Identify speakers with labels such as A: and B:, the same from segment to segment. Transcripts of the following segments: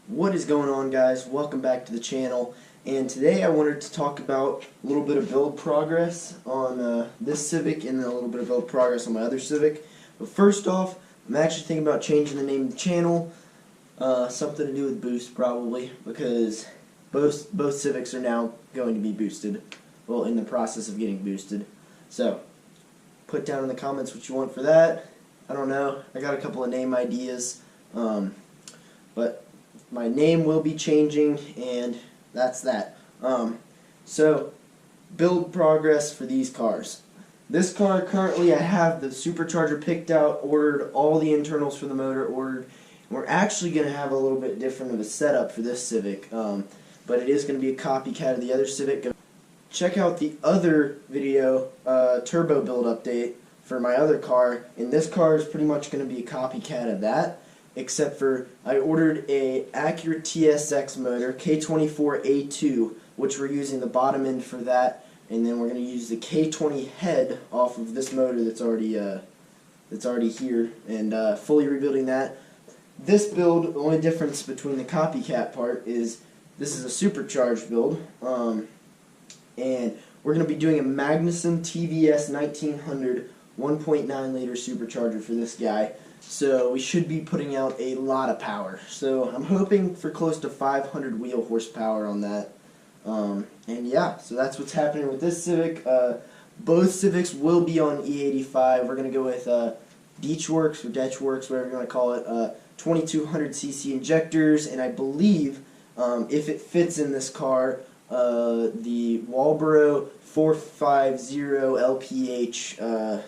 A: What is going on, guys? Welcome back to the channel, and today I wanted to talk about a little bit of build progress on this Civic and then a little bit of build progress on my other Civic. But first off, I'm actually thinking about changing the name of the channel, something to do with boost probably, because both Civics are now going to be boosted, well, in the process of getting boosted. So put down in the comments what you want for that. I don't know, I got a couple of name ideas, but my name will be changing, and that's that. So, build progress for these cars. This car, currently I have the supercharger picked out, ordered, all the internals for the motor ordered. And we're actually going to have a little bit different of a setup for this Civic, but it is going to be a copycat of the other Civic. Check out the other video, turbo build update for my other car, and this car is pretty much going to be a copycat of that. Except for I ordered a Acura TSX motor, K24A2, which we're using the bottom end for that, and then we're going to use the K20 head off of this motor that's already here, and fully rebuilding that. This build, the only difference between the copycat part is this is a supercharged build, and we're going to be doing a Magnuson TVS 1900 1.9 liter supercharger for this guy. So we should be putting out a lot of power. So I'm hoping for close to 500 wheel horsepower on that. And yeah, so that's what's happening with this Civic. Both Civics will be on E85. We're going to go with Ditchworks or Detchworks, whatever you want to call it, 2200cc injectors. And I believe, if it fits in this car, the Walbro 450 LPH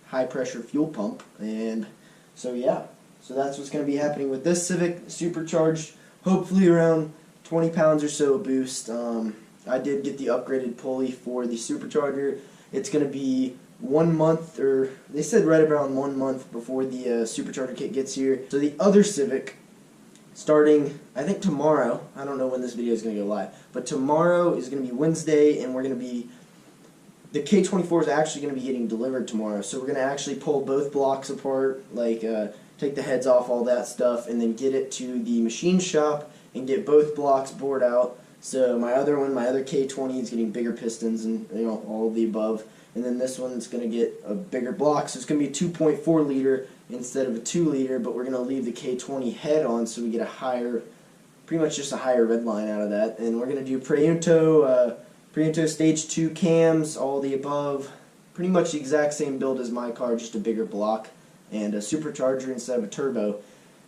A: high pressure fuel pump. And so yeah, so that's what's going to be happening with this Civic, supercharged, hopefully around 20 pounds or so of boost. I did get the upgraded pulley for the supercharger. It's going to be 1 month, or they said right around 1 month before the supercharger kit gets here. So the other Civic, starting, I think tomorrow, I don't know when this video is going to go live, but tomorrow is going to be Wednesday, and we're going to be, the K24 is actually going to be getting delivered tomorrow, so we're going to actually pull both blocks apart, like take the heads off, all that stuff, and then get it to the machine shop and get both blocks bored out. So my other one, my other K20, is getting bigger pistons and all of the above, and then this one's going to get a bigger block, so it's going to be a 2.4 liter instead of a 2 liter, but we're going to leave the K20 head on so we get a higher, pretty much just a higher red line out of that, and we're going to do Preunto Stage 2 cams, all the above. Pretty much the exact same build as my car, just a bigger block and a supercharger instead of a turbo.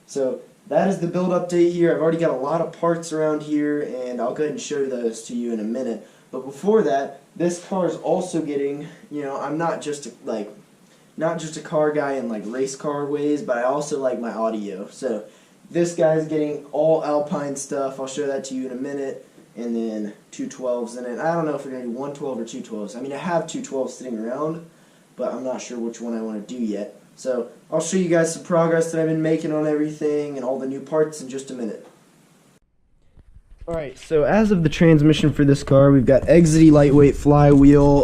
A: So that is the build update here. I've already got a lot of parts around here, and I'll go ahead and show those to you in a minute. But before that, this car is also getting, I'm not just a car guy in like race car ways, but I also like my audio. So this guy's getting all Alpine stuff. I'll show that to you in a minute. And then 212s in it. I don't know if we're going to do 112 or 212s. I mean, I have 212s sitting around, but I'm not sure which one I want to do yet. So I'll show you guys some progress that I've been making on everything and all the new parts in just a minute. Alright, so as of the transmission for this car, we've got Exity lightweight flywheel,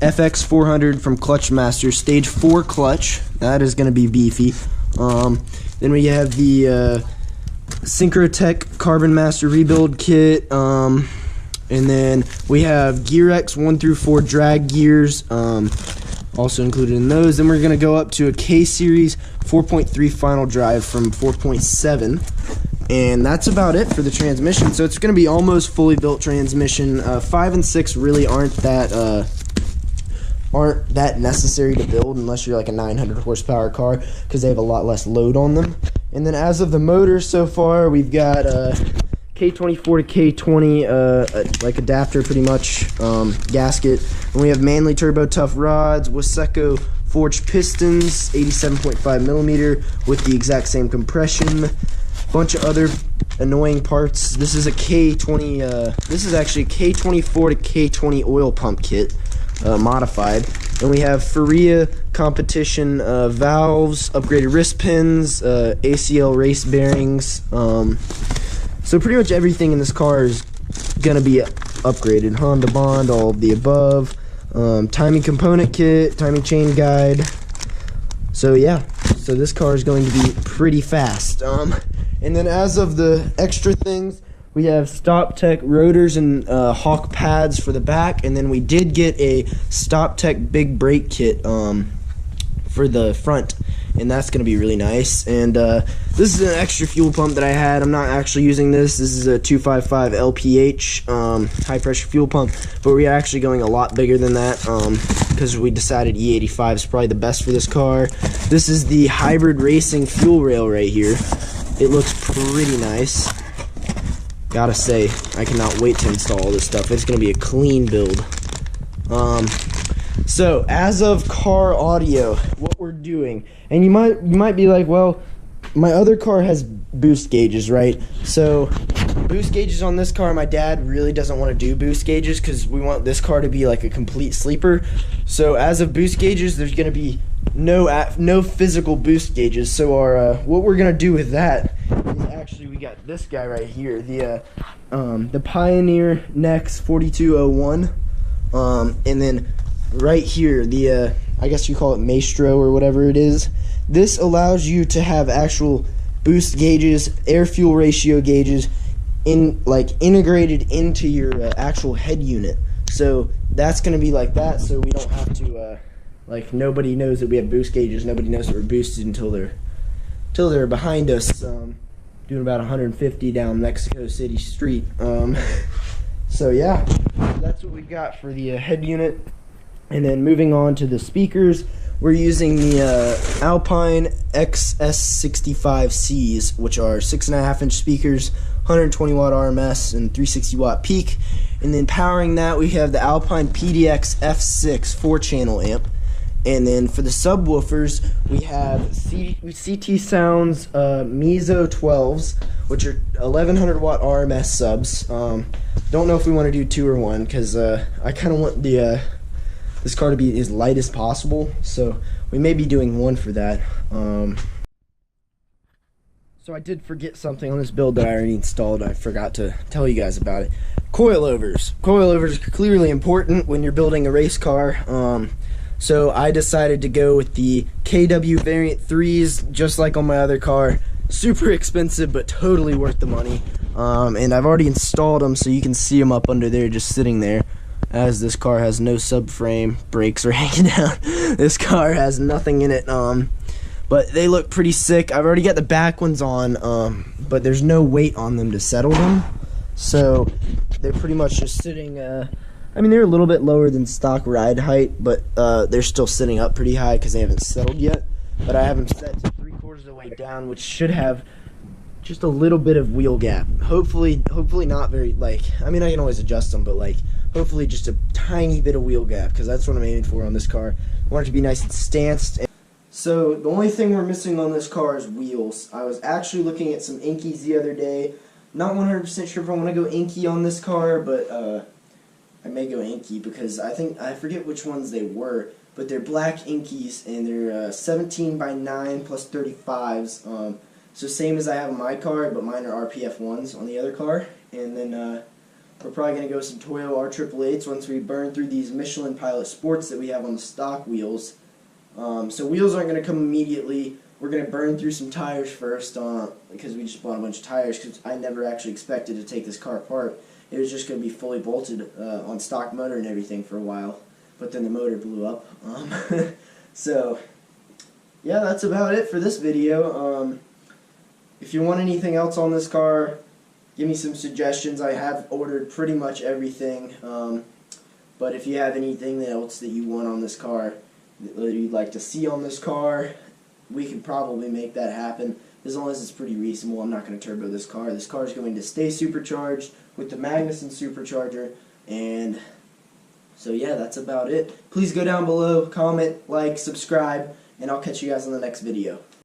A: FX400 from Clutch Master, stage 4 clutch. That is going to be beefy. Then we have the Synchrotech Carbon Master rebuild kit, and then we have GearX 1 through 4 drag gears, also included in those. Then we're going to go up to a K-Series 4.3 final drive from 4.7, and that's about it for the transmission. So it's going to be almost fully built transmission. 5 and 6 really aren't that necessary to build unless you're like a 900 horsepower car, because they have a lot less load on them. And then as of the motor so far, we've got K24 to K20, like adapter pretty much, gasket. And we have Manley Turbo Tough rods, Waseco forged pistons, 87.5 millimeter with the exact same compression. Bunch of other annoying parts. This is a K20, this is actually a K24 to K20 oil pump kit, modified. And we have Faria competition valves, upgraded wrist pins, ACL race bearings. So pretty much everything in this car is going to be upgraded. Honda Bond, all of the above. Timing component kit, timing chain guide. So yeah, so this car is going to be pretty fast. And then as of the extra things, we have Stop Tech rotors and Hawk pads for the back, and then we did get a Stop Tech big brake kit for the front, and that's going to be really nice. And this is an extra fuel pump that I had. I'm not actually using this. This is a 255 LPH high pressure fuel pump, but we're actually going a lot bigger than that because we decided E85 is probably the best for this car. This is the hybrid racing fuel rail right here. It looks pretty nice. Gotta say, I cannot wait to install all this stuff. It's gonna be a clean build. So as of car audio, what we're doing, and you might be like, well, my other car has boost gauges, right? So boost gauges on this car, my dad really doesn't want to do boost gauges because we want this car to be like a complete sleeper. So as of boost gauges, there's gonna be no physical boost gauges. So our what we're gonna do with that is actually we got this guy right here, the Pioneer Nex 4201, and then right here the I guess you call it Maestro or whatever it is. This allows you to have actual boost gauges, air fuel ratio gauges integrated into your actual head unit. So that's gonna be like that, so we don't have to like, nobody knows that we have boost gauges. Nobody knows that we're boosted until they're behind us, doing about 150 down Mexico City Street. So yeah, that's what we got for the head unit. And then moving on to the speakers, we're using the Alpine XS65Cs, which are 6.5-inch speakers, 120 watt RMS and 360 watt peak. And then powering that, we have the Alpine PDX F6 4-channel amp. And then for the subwoofers, we have CT Sounds Mizo 12s, which are 1100 watt RMS subs. Don't know if we want to do 2 or 1 because I kind of want this car to be as light as possible, so we may be doing 1 for that. So I did forget something on this build that I already installed. I forgot to tell you guys about it. Coilovers. Coilovers are clearly important when you're building a race car. So I decided to go with the KW Variant 3s, just like on my other car. Super expensive, but totally worth the money. And I've already installed them, so you can see them up under there just sitting there, as this car has no subframe, brakes are hanging down. This car has nothing in it, but they look pretty sick. I've already got the back ones on, but there's no weight on them to settle them, so they're pretty much just sitting, I mean, they're a little bit lower than stock ride height, but they're still sitting up pretty high because they haven't settled yet. But I have them set to 3/4 of the way down, which should have just a little bit of wheel gap. Hopefully not very, I mean, I can always adjust them, but hopefully just a tiny bit of wheel gap, because that's what I'm aiming for on this car. I want it to be nice and stanced. So the only thing we're missing on this car is wheels. I was actually looking at some Inkies the other day. Not 100% sure if I want to go Inky on this car, but I may go Inky because I forget which ones they were, but they're black Inkies and they're 17x9 plus 35s. So same as I have on my car, but mine are RPF 1s on the other car. And then we're probably going to go with some Toyo R888s once we burn through these Michelin Pilot Sports that we have on the stock wheels. So wheels aren't going to come immediately. We're going to burn through some tires first because we just bought a bunch of tires, because I never actually expected to take this car apart. It was just going to be fully bolted on stock motor and everything for a while, but then the motor blew up. So yeah, that's about it for this video. If you want anything else on this car, give me some suggestions. I have ordered pretty much everything, but if you have anything else that you want on this car, that you'd like to see on this car, we can probably make that happen, as long as it's pretty reasonable. I'm not going to turbo this car. This car is going to stay supercharged with the Magnuson supercharger, and so yeah, that's about it. Please go down below, comment, like, subscribe, and I'll catch you guys on the next video.